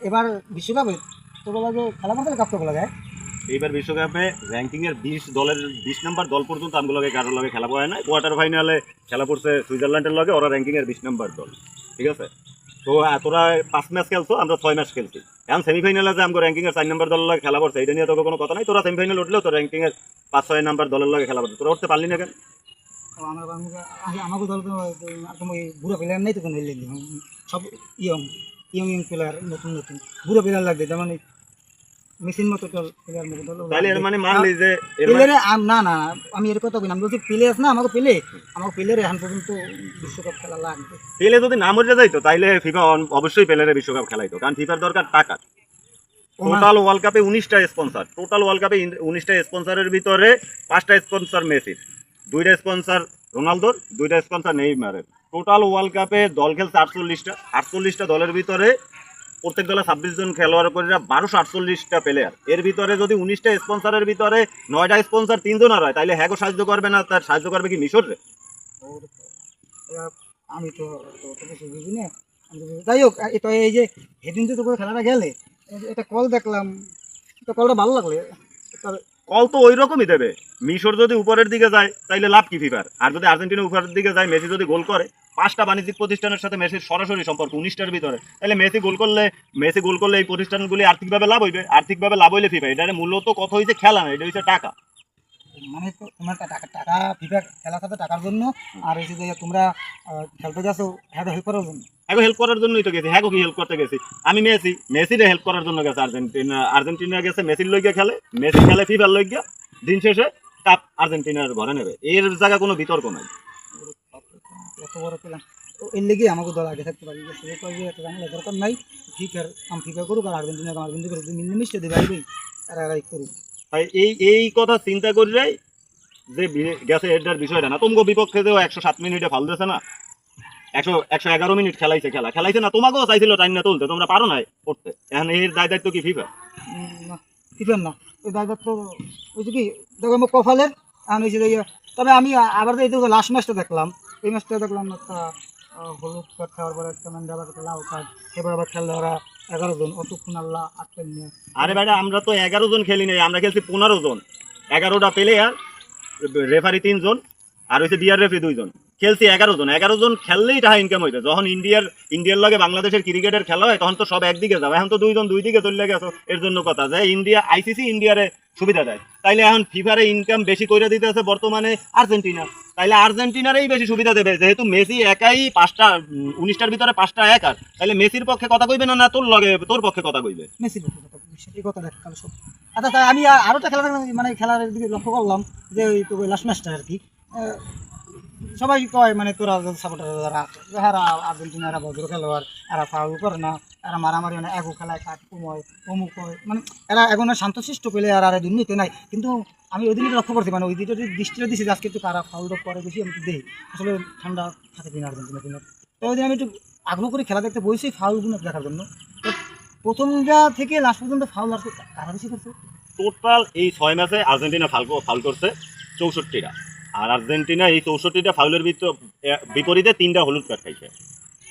এবার বিশ্বকাপে তো বলা যে খেলা করতে কাপটা বলা যায়। এইবার বিশ্বকাপে র্যাঙ্কিং এর 20 নাম্বার দল পর্যন্ত আমগুলোকে কারোর লগে খেলা পড়ে না। কোয়ার্টার ফাইনালে খেলা পড়ছে সুইজারল্যান্ডের লগে, ওরা র্যাঙ্কিং এর 20 নাম্বার দল, ঠিক আছে। তো তোরা 5 ম্যাচ খেলছো, আমরা 6 ম্যাচ খেলছি। এখন সেমিফাইনালে যে আমাকে র্যাঙ্কিং এর 4 নাম্বার দলের লগে খেলা পড়ছে, এটা নিয়ে তোকে কোনো কথা নাই। তোরা সেমিফাইনাল উঠলেও তো র্যাঙ্কিং এর 5-6 নাম্বার দলের লগে খেলা পড়ছে, তোরা উঠতে পারলি না কেন? আমাকে দল তো তুমি বুড়ো প্লেয়ার নেই তো কোনো সব ইয়ং ইয়ং ইয়ং প্লেয়ার, নতুন নতুন বুড়ো প্লেয়ার লাগবে, যেমন মেশিন মতো প্লেয়ার মতো দল। তাহলে এর মানে মানলি যে প্লেয়ারে না না, আমি এর কথা বলি, আমি বলছি প্লেয়ার না, আমাকে প্লেয়ার এখন পর্যন্ত বিশ্বকাপ খেলা লাগবে। পেলে যদি না মরে যাইতো তাইলে ফিফা অবশ্যই পেলের বিশ্বকাপ খেলাইতো, কারণ ফিফার দরকার টাকা। টোটাল ওয়ার্ল্ড কাপে 19টা স্পন্সর, টোটাল ওয়ার্ল্ড কাপে 19টা স্পন্সরের ভিতরে 5টা স্পন্সর মেসির, 2টা স্পন্সর রোনালদোর, 2টা স্পন্সর নেইমারের। টোটাল ওয়ার্ল্ড কাপে দল খেলছে 48টা দলের ভিতরে প্রত্যেক দলে 26 জন খেলোয়াড় করে 1248টা প্লেয়ার। এর ভিতরে যদি 19টা স্পন্সরের ভিতরে 9টা স্পন্সর 3 জন আর হয়, তাইলে হ্যাগো সাহায্য করবে না, তার সাহায্য করবে কি মিশর রে? আমি তো কিছু বুঝি না। যাই হোক, তো এই যে সেদিন যে তোকে খেলাটা গেলে একটা কল দেখলাম, তো কলটা ভালো লাগলে। কল তো ওই রকমই দেবে। মিশর যদি উপরের দিকে যায় তাইলে লাভ কি ফিফার? আর যদি আর্জেন্টিনা উপরের দিকে যায়, মেসি যদি গোল করে, 5টা বাণিজ্যিক প্রতিষ্ঠানের সাথে মেসির সরাসরি সম্পর্ক 19টার ভিতরে, তাহলে মেসি গোল করলে এই প্রতিষ্ঠানগুলি আর্থিকভাবে লাভ হইবে। আর্থিকভাবে লাভ হইলে ফিফা, এটা মূলত কথা হইছে খেলা না, এটা হচ্ছে টাকা। মানে তো তোমার টাকা ফিফা খেলা সাথে টাকার জন্য, আর এই যে তোমরা খেলতে যাচ্ছ হ্যাঁ হেল্প করার জন্য। হ্যাঁ হেল্প করার জন্যই তো গেছি। হ্যাঁ কি হেল্প করতে গেছি? আমি মেসিরে হেল্প করার জন্য গেছে। আর্জেন্টিনা গেছে মেসির লইগা খেলে, মেসি খেলে ফিফার লইগা। দিন শেষে কাপ আর্জেন্টিনার ঘরে নেবে, এর জায়গা কোনো বিতর্ক নাই। এত বড় পেলাম এর লেগে আমাকে দল আগে থাকতে পারি, এত জানালে দরকার নাই। ফিফা করুক, আর আর্জেন্টিনা করুক, মিলেমিশে দেবে আসবেই, এরাই করুক। তাই এই কথা চিন্তা করিলাই যে গেছে এটার বিষয়টা না। তোমাকে বিপক্ষে যে 107 মিনিটে ফাল দিয়েছে না, 111 মিনিট খেলাইছে না, তোমাকেও চাইছিল টাইম না তুলতে, তোমরা পারো নাই করতে। এখন এর দায় দায়িত্ব কি ফিফা? না, ফিফার না, ওই দায়িত্ব ওই যে কি দেখো আমার কপালের আন হয়েছে। তবে আমি আবার এই লাস্ট ম্যাচটা দেখলাম, এই ম্যাচটা দেখলাম একটা হলুদ কার্ড খাওয়ার পরে একটা ম্যান আবার একটা লাল কার্ড, এবার আবার খেললে ওরা 11 জন, অতক্ষণ আল্লাহ 8টা নিয়ে। আরে ভাইরা, আমরা তো 11 জন খেলি নাই, আমরা খেলছি 15 জন। 11টা প্লেয়ার, রেফারি 3 জন, আর হচ্ছে ডিআর রেফারি 2 জন। খেলছি 11 জন। 11 জন খেললেই টাকা ইনকাম হইতে। যখন ইন্ডিয়ার লগে বাংলাদেশের ক্রিকেটের খেলা হয়, তখন তো সব একদিকে যাবে। এখন তো 2 জন 2 দিকে চলে গেছে। এর জন্য কথা যে আইসিসি ইন্ডিয়ারে সুবিধা দেয়, তাইলে এখন ফিফারে ইনকাম বেশি করে দিতে আছে বর্তমানে আর্জেন্টিনা। তাইলে আর্জেন্টিনারই বেশি সুবিধা দেবে, যেহেতু মেসি একাই 19টার ভিতরে 5টা একার। তাইলে মেসির পক্ষে কথা কইবে না, তোর লগে তোর পক্ষে কথা কইবে? মেসির পক্ষে কথা কইবে, এই কথা দেখ কাল সব। আচ্ছা, তাই আমি আরও একটা খেলা মানে খেলার দিকে লক্ষ্য করলাম, যে ওই তো লাস্ট ম্যাচটা আর কি, সবাই কয় মানে তোরা সাপোর্টার যারা যারা আর্জেন্টিনারা ভদ্র খেলোয়াড়, এরা ফাউল করে না, এরা মারামারি মানে এগো খেলায় কাঠ কময় অমুক হয়, মানে এরা এখন শান্তশিষ্ট পেলে আর দুর্নীতি নাই। কিন্তু আমি ওই দিনকে লক্ষ্য করছি, মানে ওই দিনটা দৃষ্টিটা দিচ্ছি আজকে একটু কারা ফাউলটা করে বেশি, আমি তো দেখি আসলে ঠান্ডা থাকে কিনা আর্জেন্টিনা। তো ওই দিন আমি একটু আগ্রহ করে খেলা দেখতে বসেছি ফাউলগুলো দেখার জন্য। তো প্রথমটা থেকে লাস্ট পর্যন্ত ফাউল আর কারা বেশি করছে। টোটাল এই 6 ম্যাচে আর্জেন্টিনা ফাউল করছে 64টা। আর আর্জেন্টিনা এই 64টা ফাউলের বিপরীতে 3টা হলুদ কার্ড খাইছে।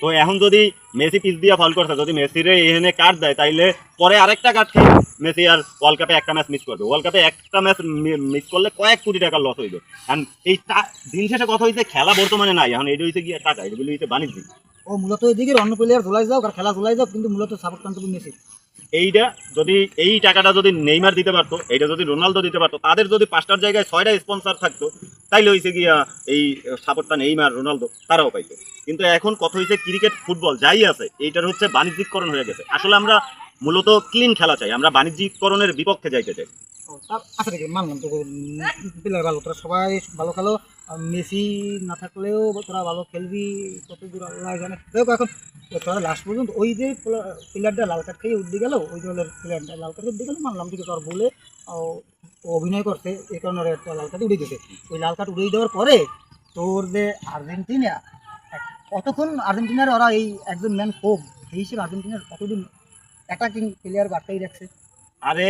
তো এখন যদি মেসি পিচ দিয়ে ফাউল করছে, যদি মেসিরে এখানে কার্ড দেয়, তাইলে পরে আরেকটা কার্ড খাই মেসি, আর ওয়ার্ল্ড কাপে একটা ম্যাচ মিস করবে। ওয়ার্ল্ড কাপে একটা ম্যাচ মিস করলে কয়েক কোটি টাকা লস হইবে। কারণ এই দিন শেষে কথা হয়েছে খেলা বর্তমানে নাই, এখন এটা হয়েছে গিয়ে টাকা, এগুলো হচ্ছে বাণিজ্যিক। ও মূলত এদিকে অন্য প্লেয়ার ধুলাই যাও আর খেলা ধুলাই যাও, কিন্তু মূলত সাপোর্ট কান্ট্রি মেসি। এইটা যদি এই টাকাটা যদি নেইমার দিতে পারতো, এইটা যদি রোনালদো দিতে পারতো, তাদের যদি 5টার জায়গায় 6টা স্পন্সর থাকতো, তাইলে হয়েছে গিয়া এই সাপোর্টটা নেইমার রোনালদো তারাও পাইতো। কিন্তু এখন কথা হয়েছে ক্রিকেট ফুটবল যাই আছে, এইটার হচ্ছে বাণিজ্যিকরণ হয়ে গেছে। আসলে আমরা মূলত ক্লিন খেলা চাই, আমরা বাণিজ্যিকরণের বিপক্ষে যাইতে চাই। আচ্ছা ঠিক আছে, মানলাম তো প্লেয়ার ভালো, তোরা সবাই ভালো খেলো, মেসি না থাকলেও তোরা ভালো খেলবি, কত দূর আল্লাহ জানে। দেখো এখন তোরা লাস্ট পর্যন্ত ওই যে প্লেয়ারটা লাল কার্ড খেয়ে উঠতে গেল, ওই দলের প্লেয়ারটা লাল কার্ড উঠতে গেল, মানলাম ঠিক তোর বলে অভিনয় করতে, এই কারণে একটা লাল কার্ড উড়ে গেছে। ওই লাল কার্ড উড়ে দেওয়ার পরে তোর যে আর্জেন্টিনা, কতক্ষণ আর্জেন্টিনার ওরা এই একজন ম্যান কোপ সেই হিসেবে আর্জেন্টিনার কতদিন অ্যাটাকিং প্লেয়ার বাড়তেই রাখছে। আরে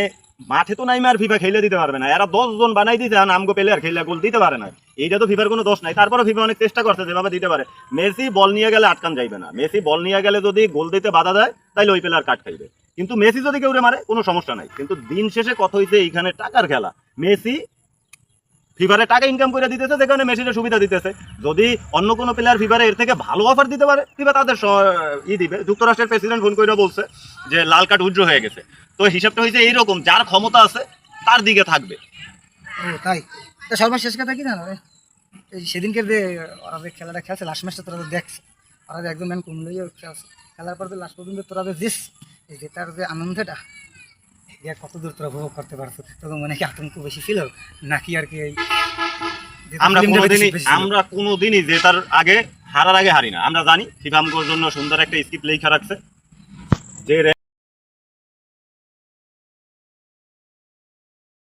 মাঠে তো নাইমার ফিফা খেলে দিতে পারবে না, এরা 10 জন বানাই দিতে আমগো প্লেয়ার খেলে গোল দিতে পারে না। এইটা তো ফিফার কোনো দোষ নাই। তারপরে ফিফা অনেক চেষ্টা করছে যেভাবে দিতে পারে। মেসি বল নিয়ে গেলে আটকান যাইবে না, মেসি বল নিয়ে গেলে যদি গোল দিতে বাধা দেয় তাইলে ওই প্লেয়ার কাট খাইবে। কিন্তু মেসি যদি কেউ মারে কোনো সমস্যা নাই। কিন্তু দিন শেষে কথা হইছে এইখানে টাকার খেলা। মেসি ফিফারে টাকা ইনকাম করে দিতেছে, যেখানে মেসির সুবিধা দিতেছে। যদি অন্য কোনো প্লেয়ার ফিফারে এর থেকে ভালো অফার দিতে পারে, ফিফা তাদের দিবে। যুক্তরাষ্ট্রের প্রেসিডেন্ট ফোন করে বলছে যে লাল কার্ড উইথড্র হয়ে গেছে। তো হিসাবটা হয়েছে এইরকম, যার ক্ষমতা আছে তার দিকে থাকবে। ও তাই। তা সর্বশেষ কথা কি জানো, এই সেদিনকে যে ওরা যে খেলাটা খেলছে লাস্ট ম্যাচটা তোরা যে দেখছে, ওরা যে একদম ম্যান কমলেই খেলছে, খেলার পর যে লাস্ট পর্যন্ত তোরা যে জিস, এই জেতার যে আনন্দটা, এটা কত দূর তোরা উপভোগ করতে পারছো? তোদের মনে কি আতঙ্ক বেশি ছিল নাকি আর কি এই আমরা কোনোদিনই জেতার আগে হারার আগে হারি না। আমরা জানি ফিফা আমগোর জন্য সুন্দর একটা স্কিপ লেখা রাখছে যে